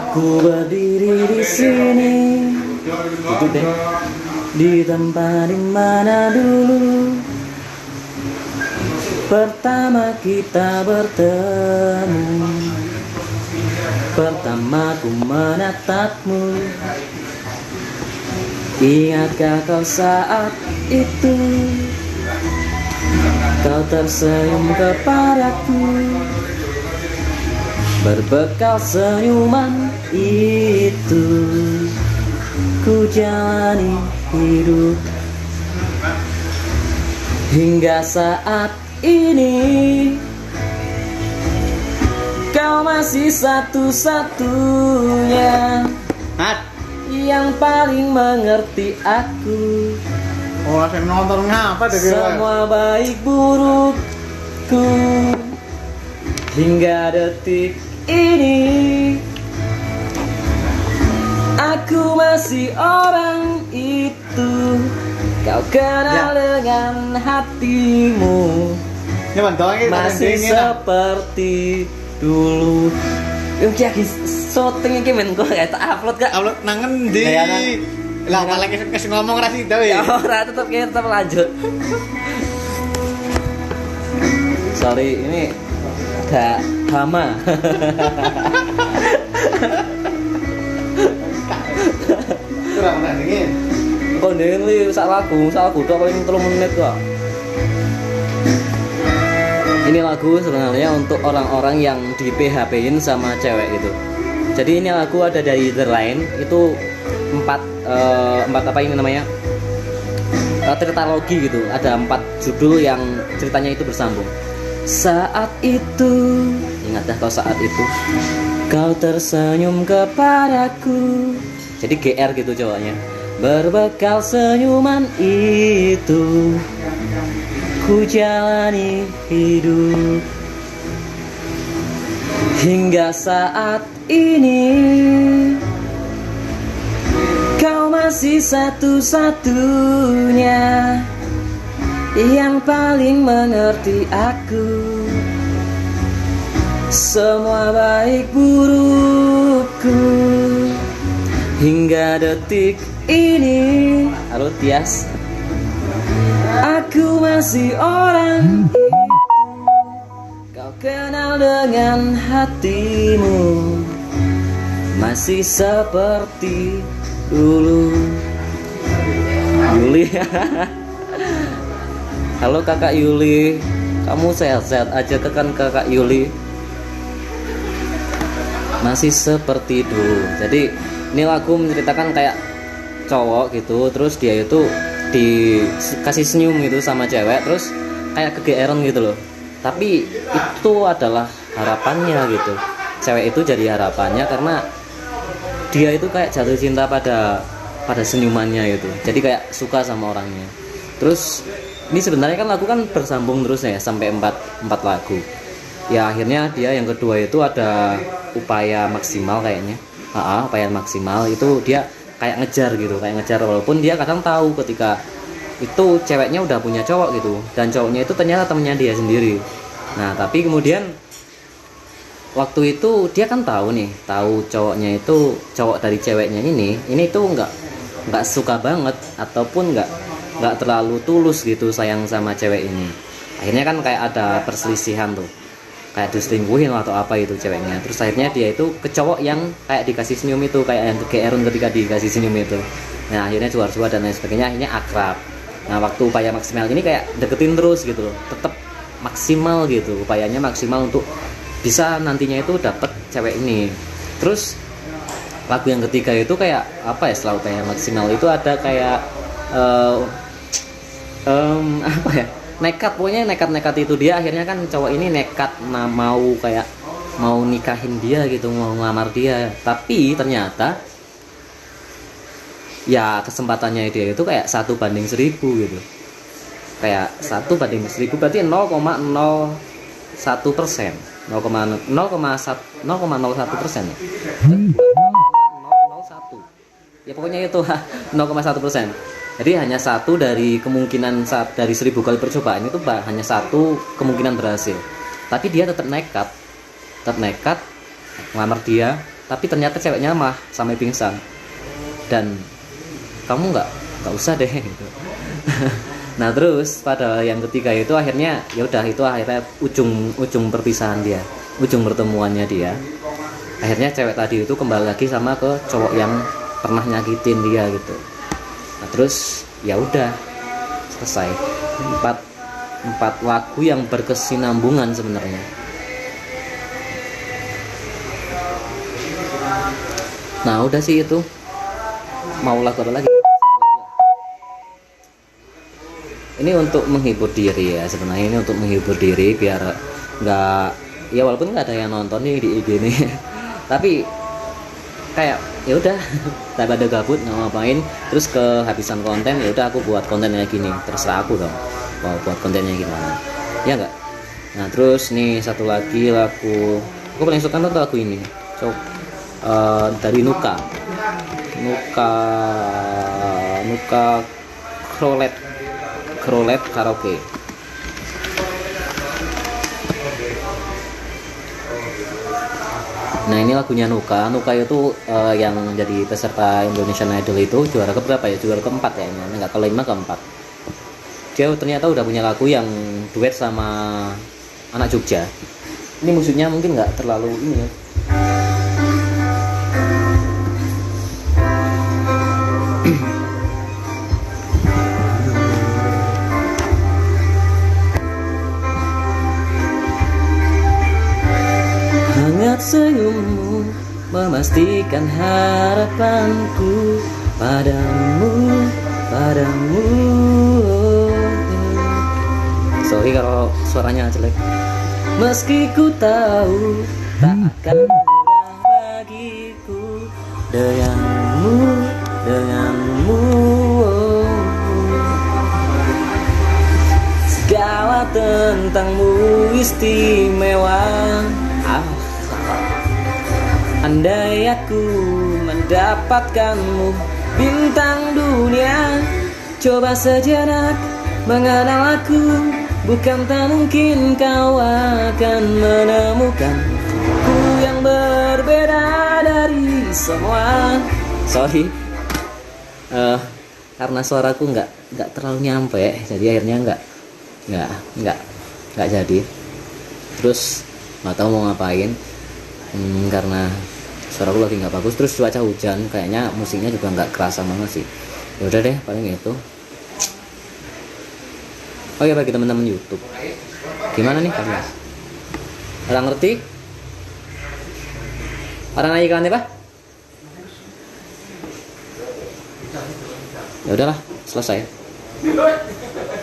Ku berdiri di sini, itu deh, di tempat dimana dulu pertama kita bertemu. Pertama ku menatapmu. Ingatkah kau saat itu kau tersenyum kepadaku, berbekal senyuman itu ku jalani hidup hingga saat ini. Kau masih satu-satunya yang paling mengerti aku. Oh, saya nonton ngapa deh? Semua baik burukku hingga detik ini. Aku masih orang itu. Kau kenal dengan hatimu. Masih seperti dulu. Yuk lagi syuting iki men, kok gak tak upload gak? Upload nang endi? Lah malah kes ngomong ra sida ya. Ora tetep lanjut. Sorry, ini agak hama. Kurang dingin. Kok dingin li sak lagu tok paling 3 menit kok. Ini lagu sebenarnya untuk orang-orang yang di PHP-in sama cewek gitu. Jadi ini lagu ada dari The Line, itu empat apa ini namanya, tritalogi gitu. Ada 4 judul yang ceritanya itu bersambung. Saat itu, ingatkah kau saat itu kau tersenyum kepadaku. Jadi GR gitu cowoknya. Berbekal senyuman itu ku jalani hidup hingga saat ini. Kau masih satu-satunya yang paling mengerti aku. Semua baik burukku hingga detik ini. Halo Tias. Aku masih orang itu. Kau kenal dengan hatimu. Masih seperti dulu. Yuli. Halo kakak Yuli. Kamu sehat-sehat aja kan kakak Yuli? Masih seperti dulu. Jadi ini lagu menceritakan kayak cowok gitu, terus dia itu dikasih senyum gitu sama cewek, terus kayak kegeeran gitu loh. Tapi itu adalah harapannya gitu. Cewek itu jadi harapannya karena dia itu kayak jatuh cinta pada senyumannya gitu. Jadi kayak suka sama orangnya. Terus ini sebenarnya kan lagu kan bersambung terus ya sampai 4 lagu. Ya akhirnya dia yang kedua itu ada upaya maksimal kayaknya. Upaya maksimal itu dia kayak ngejar gitu, walaupun dia kadang tahu ketika itu ceweknya udah punya cowok gitu, dan cowoknya itu ternyata temennya dia sendiri. Nah tapi kemudian waktu itu dia kan tahu cowoknya itu cowok dari ceweknya ini tuh nggak suka banget ataupun nggak terlalu tulus gitu sayang sama cewek ini. Akhirnya kan kayak ada perselisihan tuh, kayak diselingkuhin atau apa itu ceweknya. Terus akhirnya dia itu ke cowok yang kayak dikasih senyum itu, kayak yang kegeeran ketika dikasih senyum itu. Nah akhirnya cuar-cuar dan lain sebagainya, akhirnya akrab. Nah waktu upaya maksimal ini kayak deketin terus gitu loh, tetap maksimal gitu, upayanya maksimal untuk bisa nantinya itu dapet cewek ini. Terus lagu yang ketiga itu kayak apa ya, setelah upaya maksimal itu ada kayak apa ya, nekat, pokoknya nekat itu dia. Akhirnya kan cowok ini nekat mau nikahin dia gitu, mau ngelamar dia. Tapi ternyata ya kesempatannya dia itu kayak 1:1000 gitu, kayak 1:1000 berarti 0,01%, 0,01% ya. 0,01 ya pokoknya itu 0,1%. Jadi hanya satu dari kemungkinan dari 1000 kali percobaan itu hanya satu kemungkinan berhasil. Tapi dia tetap nekat ngelamar dia. tapi ternyata ceweknya mah sampai pingsan dan kamu nggak usah deh gitu. Nah terus pada yang ketiga itu akhirnya ya udah, itu akhirnya ujung perpisahan dia, ujung pertemuannya dia. Akhirnya cewek tadi itu kembali lagi sama ke cowok yang pernah nyakitin dia gitu. Nah terus ya udah selesai. Empat lagu yang berkesinambungan sebenarnya. Nah udah sih itu. Mau lagu apa lagi? Ini untuk menghibur diri ya, sebenarnya ini untuk menghibur diri biar nggak, ya walaupun nggak ada yang nonton nih di IG nih tapi kayak ya udah daripada gabut nggak ngapain terus kehabisan konten, ya udah aku buat konten kayak gini, terserah aku dong mau buat kontennya gimana, ya nggak. Nah terus nih satu lagi lagu aku paling suka tuh lagu ini, dari Nuka Krolet Karaoke. Nah ini lagunya Nuka itu yang jadi peserta Indonesian Idol itu juara keberapa ya? Juara keempat ya, nggak kelima keempat. Dia ternyata udah punya lagu yang duet sama anak Jogja. Ini musiknya mungkin nggak terlalu ini ya. Hangat senyummu memastikan harapanku padamu. Sorry kalau suaranya jelek. Meski ku tahu tak akan mudah bagiku denganmu. Segala tentangmu istimewa. Andai aku mendapatkanmu bintang dunia, coba sejenak mengenal aku, bukan tak mungkin kau akan menemukan ku yang berbeda dari semua. Sorry, karena suaraku nggak terlalu nyampe, jadi akhirnya nggak jadi. Terus nggak tahu mau ngapain. Karena suaraku lagi nggak bagus, terus cuaca hujan, kayaknya musiknya juga nggak kerasa banget sih. Ya udah deh, paling itu. Oh ya, bagi teman-teman YouTube, gimana nih kalian? Orang ngerti? Orang aja kan pak? Ya udahlah, selesai.